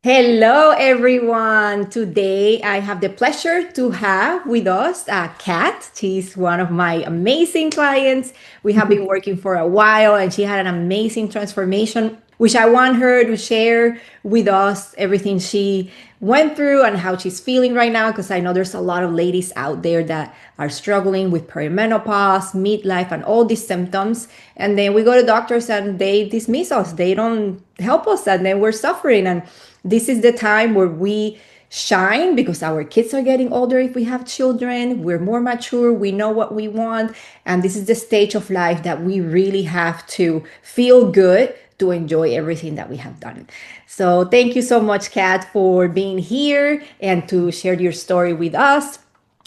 Hello, everyone. Today I have the pleasure to have with us Kat. She's one of my amazing clients. We have been working for a while, and she had an amazing transformation, which I want her to share with us everything she went through and how she's feeling right now. Because I know there's a lot of ladies out there that are struggling with perimenopause, midlife, and all these symptoms. And then we go to doctors and they dismiss us, they don't help us, and then we're suffering. And this is the time where we shine because our kids are getting older. If we have children, we're more mature, we know what we want, and this is the stage of life that we really have to feel good to enjoy everything that we have done. So thank you so much, Kat, for being here and to share your story with us.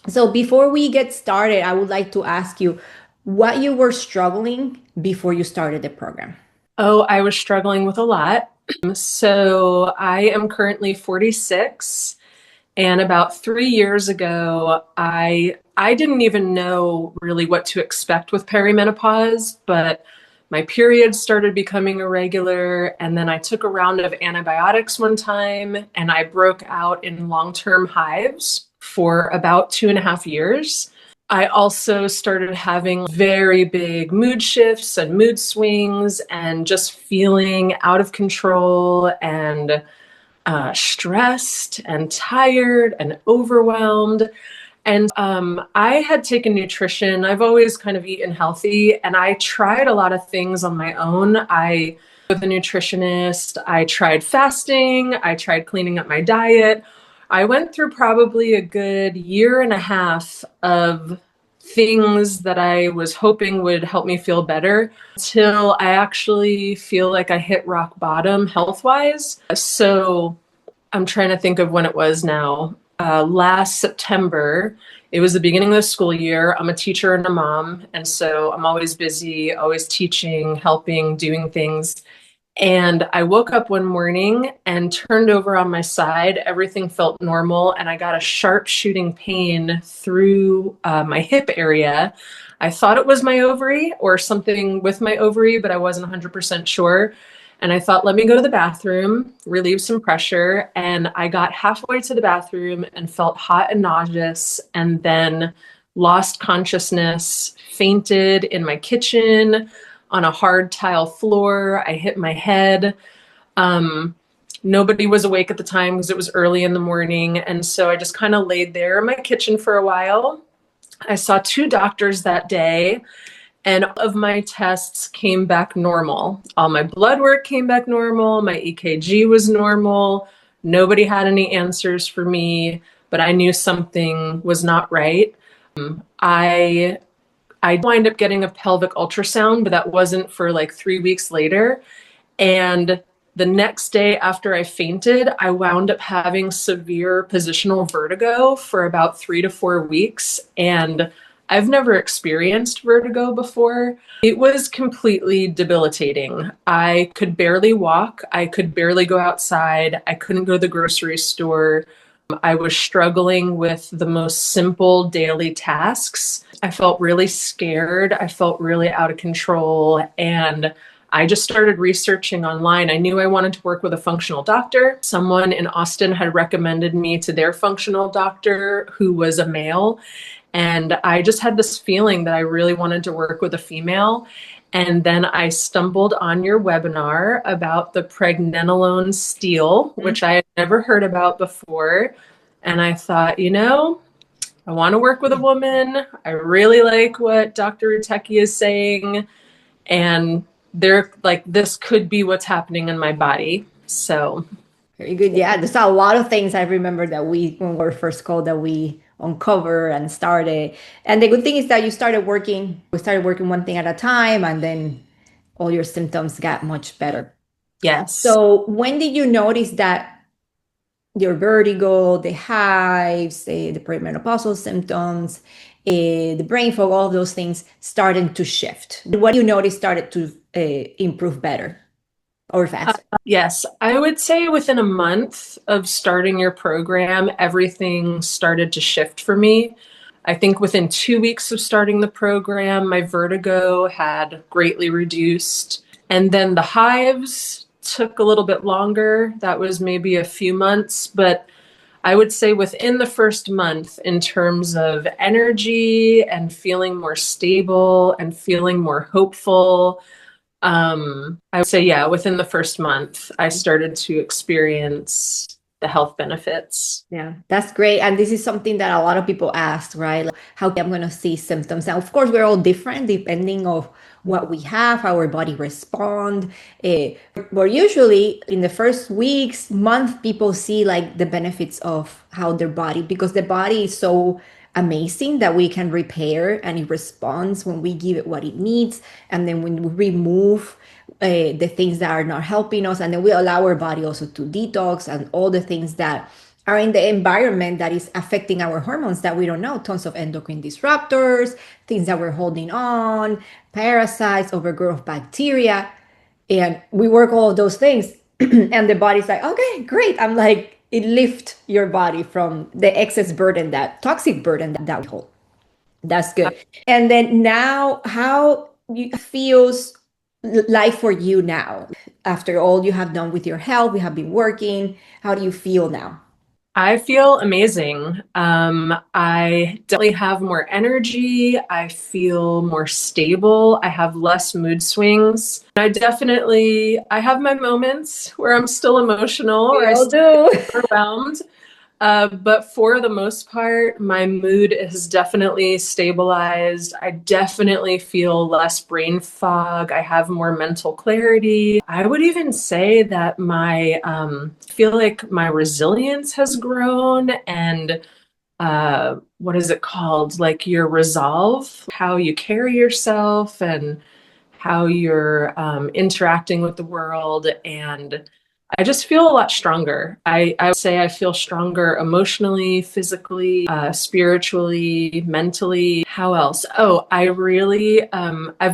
So before we get started, I would like to ask you what you were struggling before you started the program. Oh, I was struggling with a lot. So I am currently 46, and about 3 years ago, I didn't even know really what to expect with perimenopause, but my periods started becoming irregular, and then I took a round of antibiotics one time, and I broke out in long-term hives for about 2.5 years. I also started having very big mood shifts and mood swings and just feeling out of control and stressed and tired and overwhelmed. And I had taken nutrition. I've always kind of eaten healthy, and I tried a lot of things on my own. I with a nutritionist. I tried fasting. I tried cleaning up my diet. I went through probably a good year and a half of things that I was hoping would help me feel better until I actually feel like I hit rock bottom health wise. So I'm trying to think of when it was now. Last September, it was the beginning of the school year. I'm a teacher and a mom, and so I'm always busy, always teaching, helping, doing things. And I woke up one morning and turned over on my side. Everything felt normal, and I got a sharp shooting pain through my hip area. I thought it was my ovary or something with my ovary, but I wasn't 100% sure. And I thought, let me go to the bathroom, relieve some pressure. And I got halfway to the bathroom and felt hot and nauseous, and then lost consciousness, fainted in my kitchen on a hard tile floor. I hit my head. Um, Nobody was awake at the time because it was early in the morning. And so I just kind of laid there in my kitchen for a while. I saw two doctors that day, and all of my tests came back normal. All my blood work came back normal. My EKG was normal. Nobody had any answers for me, but I knew something was not right. I I wind up getting a pelvic ultrasound, but that wasn't for like 3 weeks later. And the next day after I fainted, I wound up having severe positional vertigo for about 3 to 4 weeks. And I've never experienced vertigo before. It was completely debilitating. I could barely walk. I could barely go outside. I couldn't go to the grocery store. I was struggling with the most simple daily tasks. I felt really scared. I felt really out of control. And I just started researching online. I knew I wanted to work with a functional doctor. Someone in Austin had recommended me to their functional doctor, who was a male. And I just had this feeling that I really wanted to work with a female. And then I stumbled on your webinar about the pregnenolone steel, which I had never heard about before. And I thought, I want to work with a woman. I really like what Dr. Uteki is saying. And they're like, this could be what's happening in my body. So, Very good. Yeah, there's a lot of things I remember that when we were first called, that we uncover and started. And the good thing is that you started working, we started working one thing at a time, and then all your symptoms got much better. yes. So when did you notice that your vertigo, the hives, the perimenopausal symptoms, the brain fog, all of those things started to shift? What do you notice started to improve better or faster? Yes, I would say within a month of starting your program, everything started to shift for me. I think within 2 weeks of starting the program, my vertigo had greatly reduced. And then the hives took a little bit longer. That was maybe a few months, but I would say within the first month, in terms of energy and feeling more stable and feeling more hopeful, I would say, yeah, within the first month, I started to experience the health benefits. Yeah, that's great. And this is something that a lot of people ask, right? Like, how I'm going to see symptoms. And of course, we're all different depending of what we have, how our body respond. But usually in the first weeks, month, people see like the benefits of how their body, because the body is so amazing that we can repair and it responds when we give it what it needs. And then when we remove the things that are not helping us, and then we allow our body also to detox and all the things that are in the environment that is affecting our hormones that we don't know, tons of endocrine disruptors, things that we're holding on, parasites, overgrowth bacteria, and we work all of those things and the body's like, okay, great. I'm like, it lifts your body from the excess burden, that toxic burden that we hold. That's good. And then now, how you feels life for you now after all you have done with your health? We have been working. How do you feel now? I feel amazing. I definitely have more energy. I feel more stable. I have less mood swings. I have my moments where I'm still emotional or We I all still do. get overwhelmed. But for the most part, my mood has definitely stabilized. I definitely feel less brain fog. I have more mental clarity. I would even say that feel like my resilience has grown and what is it called? Like your resolve, how you carry yourself and how you're interacting with the world. And I just feel a lot stronger. I would say I feel stronger emotionally, physically, spiritually, mentally. How else? Oh, I've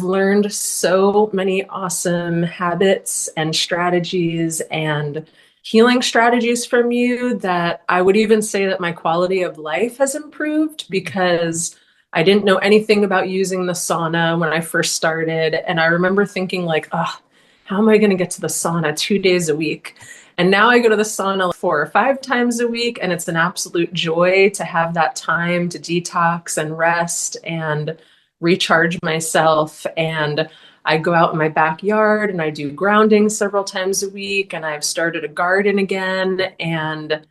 learned so many awesome habits and strategies and healing strategies from you that I would even say that my quality of life has improved because I didn't know anything about using the sauna when I first started. And I remember thinking like, oh, how am I going to get to the sauna 2 days a week? And now I go to the sauna like 4 or 5 times a week. And it's an absolute joy to have that time to detox and rest and recharge myself. And I go out in my backyard and I do grounding several times a week. And I've started a garden again. And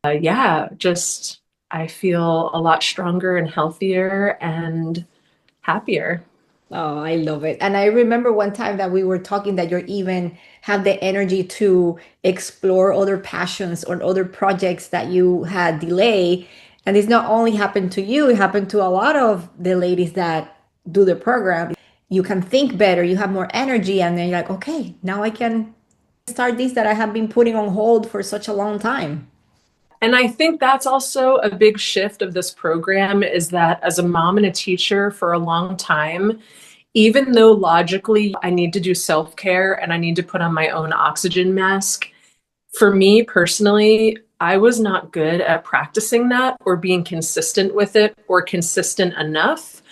yeah, just I feel a lot stronger and healthier and happier. Oh, I love it. And I remember one time that we were talking that you even have the energy to explore other passions or other projects that you had delay. And it's not only happened to you, it happened to a lot of the ladies that do the program. You can think better, you have more energy, and then you're like, okay, now I can start this that I have been putting on hold for such a long time. And I think that's also a big shift of this program is that as a mom and a teacher for a long time, even though logically I need to do self-care and I need to put on my own oxygen mask, for me personally, I was not good at practicing that or being consistent with it or consistent enough.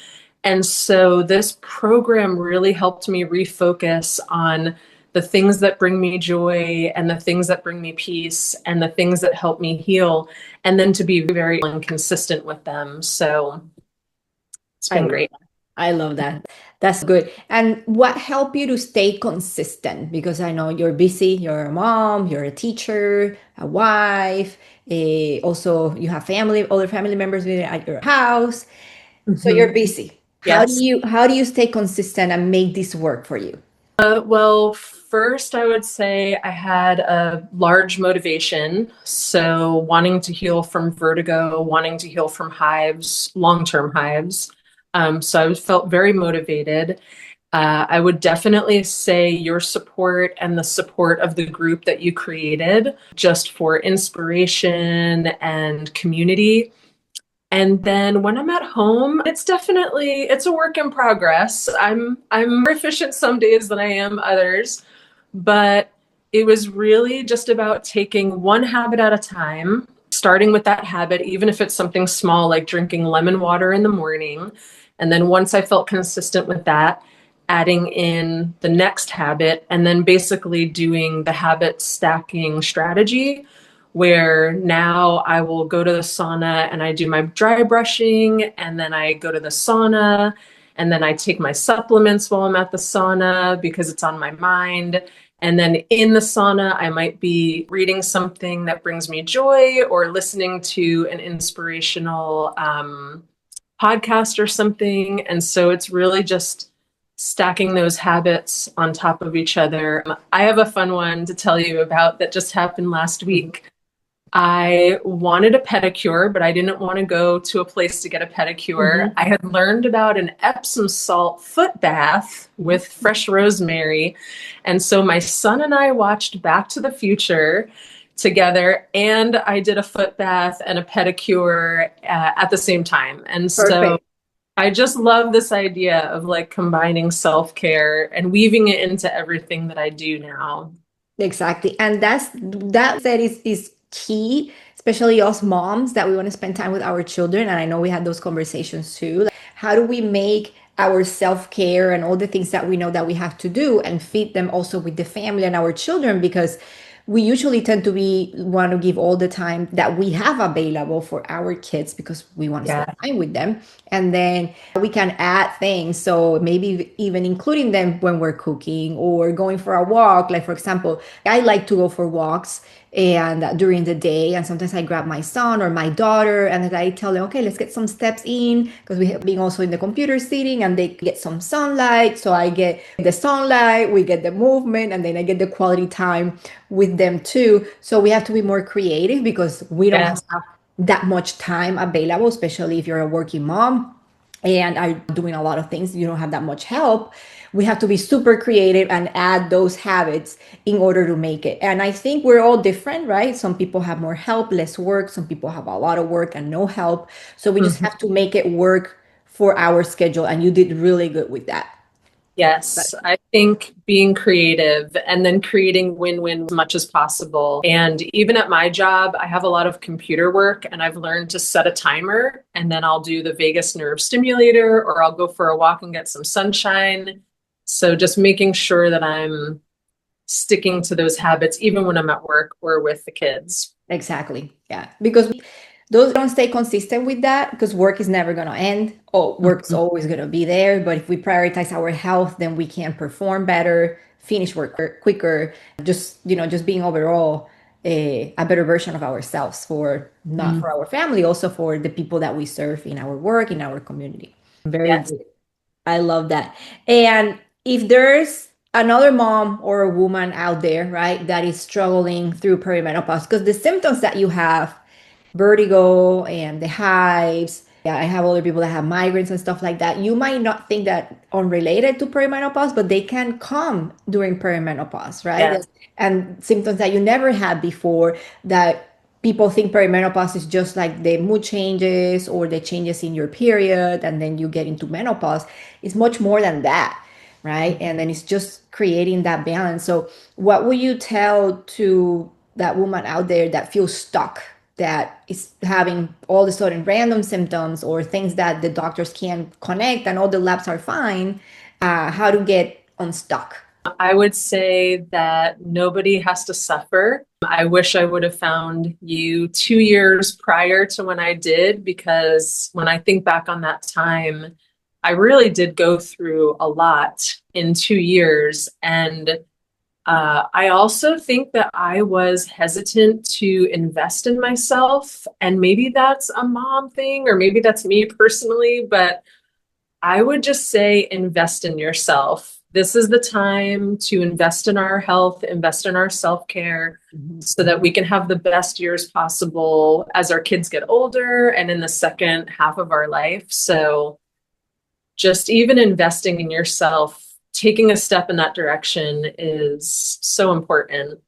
And so this program really helped me refocus on the things that bring me joy and the things that bring me peace and the things that help me heal, and then to be very consistent with them. So it's I been love great. that. I love that. That's good. And what helped you to stay consistent? Because I know you're busy, you're a mom, you're a teacher, a wife, also you have family, other family members at your house. So you're Mhm. busy. Yes. How do you stay consistent and make this work for you? Well, first, I would say I had a large motivation. So, wanting to heal from vertigo, wanting to heal from hives, long-term hives. So, I felt very motivated. I would definitely say your support and the support of the group that you created just for inspiration and community. And then when I'm at home, it's a work in progress. I'm more efficient some days than I am others, but it was really just about taking one habit at a time, starting with that habit, even if it's something small like drinking lemon water in the morning. And then once I felt consistent with that, adding in the next habit, and then basically doing the habit stacking strategy where now I will go to the sauna and I do my dry brushing, and then I go to the sauna, and then I take my supplements while I'm at the sauna because it's on my mind. And then in the sauna, I might be reading something that brings me joy or listening to an inspirational podcast or something. And so it's really just stacking those habits on top of each other. I have a fun one to tell you about that just happened last week. I wanted a pedicure, but I didn't want to go to a place to get a pedicure. Mhm. I had learned about an Epsom salt foot bath with fresh rosemary. And so my son and I watched Back to the Future together, and I did a foot bath and a pedicure at the same time. And so Perfect. I just love this idea of like combining self-care and weaving it into everything that I do now. Exactly. And that said is key, especially us moms that we want to spend time with our children. And I know we had those conversations too. Like, how do we make our self-care and all the things that we know that we have to do and feed them also with the family and our children? Because we usually tend to be want to give all the time that we have available for our kids because we want to spend Yeah. time with them. And then we can add things. So maybe even including them when we're cooking or going for a walk. Like, for example, I like to go for walks and during the day, and sometimes I grab my son or my daughter and then I tell them, okay, let's get some steps in because we have been also in the computer sitting and they get some sunlight. So I get the sunlight, we get the movement, and then I get the quality time with them too. So we have to be more creative because we don't Yes. have that much time available, especially if you're a working mom and are doing a lot of things, you don't have that much help. We have to be super creative and add those habits in order to make it. And I think we're all different, right? Some people have more help, less work. Some people have a lot of work and no help. So we just Mhm. have to make it work for our schedule. And you did really good with that. But Yes, I think being creative and then creating win-win as much as possible. And even at my job, I have a lot of computer work and I've learned to set a timer and then I'll do the vagus nerve stimulator or I'll go for a walk and get some sunshine. So just making sure that I'm sticking to those habits even when I'm at work or with the kids. exactly. Yeah. Because those don't stay consistent with that because work is never going to end. Oh, work's Mhm. always going to be there. But if we prioritize our health, then we can perform better, finish work quicker, just being overall a better version of ourselves for not Mhm. for our family, also for the people that we serve in our work, in our community. Very Yes. good. I love that. And if there's another mom or a woman out there, right, that is struggling through perimenopause, because the symptoms that you have, vertigo and the hives, yeah, I have other people that have migraines and stuff like that. You might not think that unrelated to perimenopause, but they can come during perimenopause, right? Yes. And symptoms that you never had before that people think perimenopause is just like the mood changes or the changes in your period and then you get into menopause. It's much more than that, right? And then it's just creating that balance. So what would you tell to that woman out there that feels stuck, that is having all of a sudden random symptoms or things that the doctors can't connect and all the labs are fine, how to get unstuck? I would say that nobody has to suffer. I wish I would have found you 2 years prior to when I did, because when I think back on that time, I really did go through a lot in 2 years. And I also think that I was hesitant to invest in myself. And maybe that's a mom thing, or maybe that's me personally, but I would just say invest in yourself. This is the time to invest in our health, invest in our self-care Mhm. so that we can have the best years possible as our kids get older and in the second half of our life. So just even investing in yourself, taking a step in that direction is so important.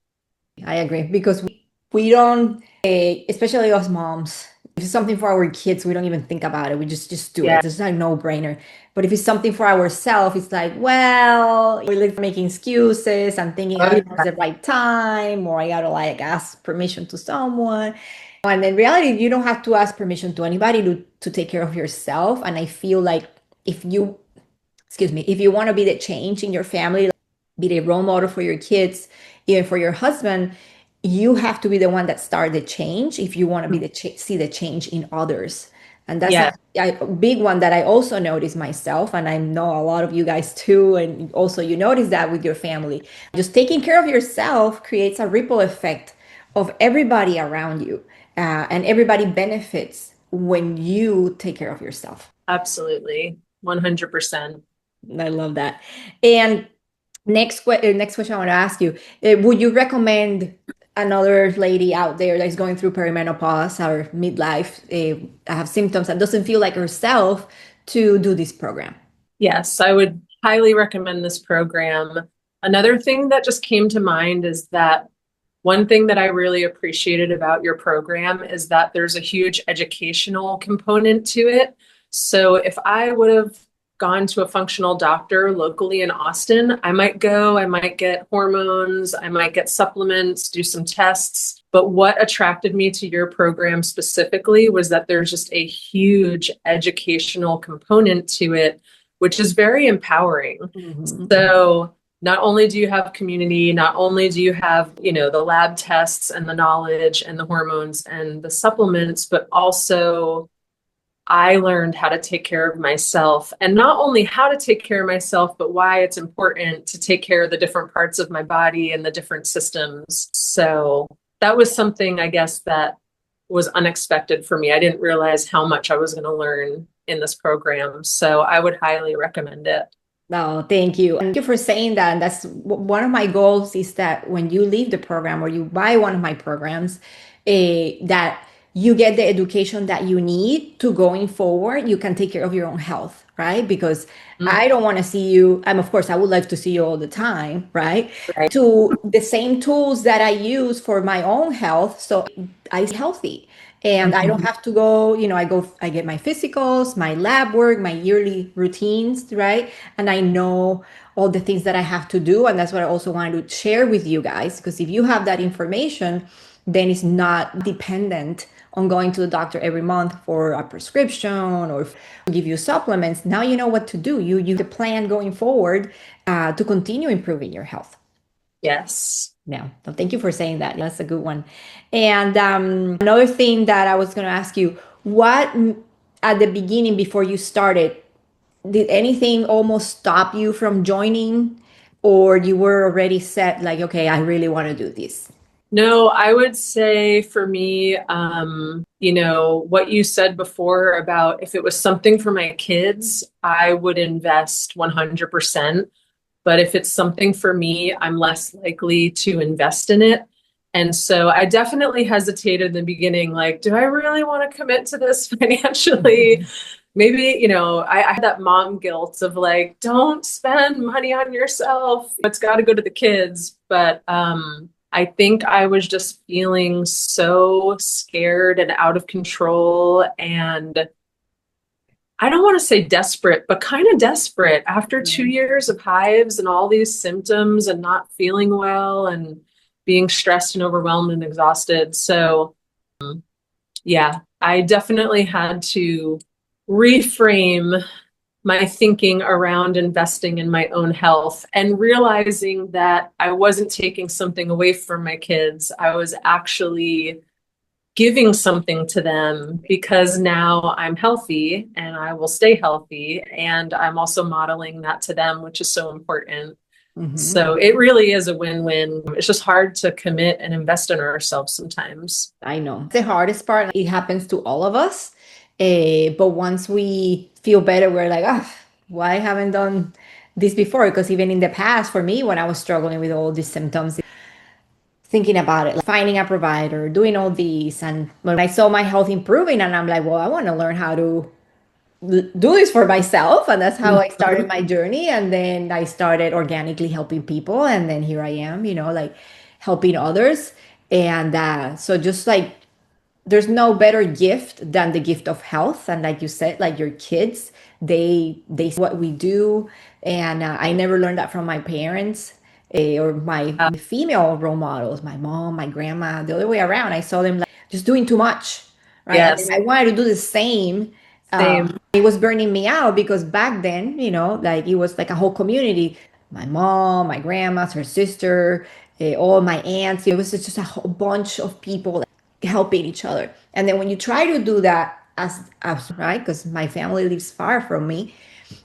I agree because we don't, especially us moms, if it's something for our kids, we don't even think about it. We just do Yeah. it. It's like no brainer. But if it's something for ourselves, it's like, well, we're like making excuses and thinking, Oh, I don't know, it's yeah. the right time, or I gotta like ask permission to someone. And in reality, you don't have to ask permission to anybody to take care of yourself. And I feel like if you excuse me, if you want to be the change in your family, be the role model for your kids, even for your husband, you have to be the one that start the change if you want to be see the change in others. And that's Yeah, a big one that I also notice myself, and I know a lot of you guys too, and also you notice that with your family. Just taking care of yourself creates a ripple effect of everybody around you, and everybody benefits when you take care of yourself. absolutely. 100%. I love that. And next question I want to ask you, would you recommend another lady out there that's going through perimenopause or midlife, have symptoms and doesn't feel like herself to do this program? Yes, I would highly recommend this program. Another thing that just came to mind is that one thing that I really appreciated about your program is that there's a huge educational component to it. So if I would have gone to a functional doctor locally in Austin, I might get hormones, I might get supplements, do some tests. But what attracted me to your program specifically was that there's just a huge educational component to it, which is very empowering. Mhm. So not only do you have community, not only do you have, the lab tests and the knowledge and the hormones and the supplements, but also I learned how to take care of myself, and not only how to take care of myself, but why it's important to take care of the different parts of my body and the different systems. So that was something, I guess, that was unexpected for me. I didn't realize how much I was going to learn in this program. So I would highly recommend it. No, thank you. And thank you for saying that. And that's one of my goals is that when you leave the program or you buy one of my programs, that you get the education that you need to going forward. You can take care of your own health, right? Because Mm, I don't want to see you. Of course, I would like to see you all the time, right? right. To the same tools that I use for my own health. So I stay healthy and I don't Mhm. have to go, I get my physicals, my lab work, my yearly routines, right? And I know all the things that I have to do. And that's what I also wanted to share with you guys, because if you have that information, then it's not dependent on going to the doctor every month for a prescription or to give you supplements. Now you know what to do. You have a plan going forward to continue improving your health. Yes. Yeah, so thank you for saying that. That's a good one. And another thing that I was going to ask you, at the beginning before you started, did anything almost stop you from joining, or you were already set like, okay, I really want to do this? No, I would say for me, what you said before about if it was something for my kids, I would invest 100%. But if it's something for me, I'm less likely to invest in it. And so I definitely hesitated in the beginning, like, do I really want to commit to this financially? Maybe, I had that mom guilt of like, don't spend money on yourself. It's got to go to the kids. But I think I was just feeling so scared and out of control. And I don't want to say desperate, but kind of desperate after 2 years of hives and all these symptoms and not feeling well and being stressed and overwhelmed and exhausted. So, yeah, I definitely had to reframe my thinking around investing in my own health and realizing that I wasn't taking something away from my kids. I was actually giving something to them because now I'm healthy and I will stay healthy. And I'm also modeling that to them, which is so important. Mhm. So it really is a win-win. It's just hard to commit and invest in ourselves sometimes. I know. The hardest part, it happens to all of us. But once we feel better, we're like, ah, why haven't done this before? Because even in the past, for me, when I was struggling with all these symptoms, thinking about it, like finding a provider, doing all these. And when I saw my health improving, and I'm like, well, I want to learn how to do this for myself. And that's how I started Mhm. my journey. And then I started organically helping people. And then here I am, like helping others. And so just like, there's no better gift than the gift of health. And like you said, like your kids, they see what we do. And I never learned that from my parents, or my female role models, my mom, my grandma. The other way around, I saw them like just doing too much, right? And then Yes. I wanted to do the same, Same. It was burning me out because back then, like it was like a whole community. My mom, my grandmas, her sister, all my aunts. It was just a whole bunch of people helping each other. And then when you try to do that as right, because my family lives far from me,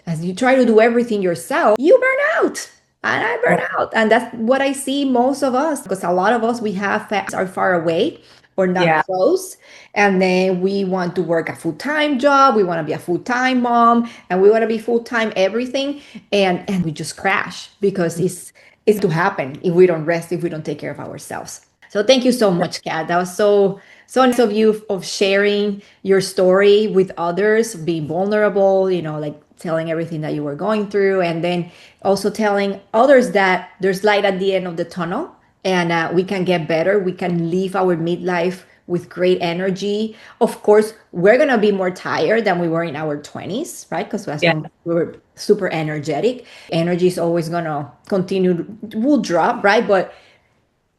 as you try to do everything yourself, you burn out. And I burn out. And that's what I see most of us, because a lot of us, we have families are far away or not Yeah. close. And then we want to work a full-time job. We want to be a full-time mom and we want to be full-time everything. And we just crash because it's to happen if we don't rest, if we don't take care of ourselves. So thank you so much, Kat. That was so nice of you of sharing your story with others, being vulnerable, like telling everything that you were going through, and then also telling others that there's light at the end of the tunnel and we can get better. We can live our midlife with great energy. Of course, we're going to be more tired than we were in our 20s, right? Because that's Yeah, when we were super energetic. Energy is always going to continue, will drop, right? But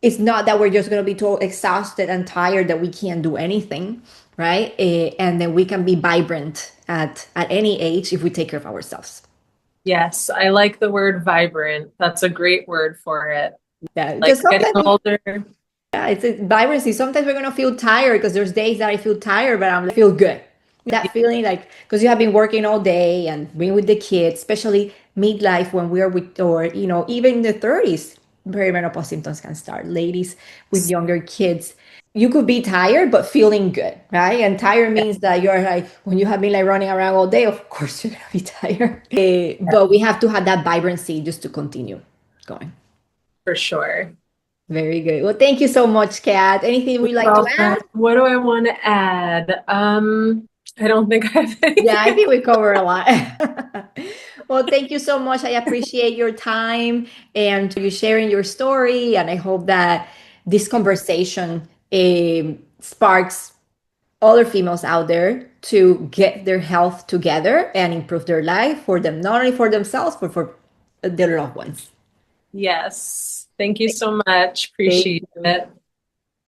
it's not that we're just going to be too exhausted and tired that we can't do anything, right? And then we can be vibrant at any age if we take care of ourselves. yes. I like the word vibrant. That's a great word for it. Yeah, Like because getting sometimes older. yeah, it's a vibrancy. Sometimes we're gonna feel tired because there's days that I feel tired, but I feel good. That feeling, like, because you have been working all day and being with the kids, especially midlife when we are with, or even in the 30s, perimenopause symptoms can start. Ladies with younger kids, you could be tired but feeling good, right? And tired Yeah, means that you're like, when you have been like running around all day, of course you're gonna be tired. But we have to have that vibrancy just to continue going. for sure. Very good. Well, thank you so much, Kat. Anything we'd like to Well, add? what do I want to add? I don't think I have Yeah, I anything. think we covered a lot. Well, thank you so much. I appreciate your time and you sharing your story. And I hope that this conversation sparks other females out there to get their health together and improve their life for them, not only for themselves, but for their loved ones. Yes. Thank you so much. Thank Appreciate you. it.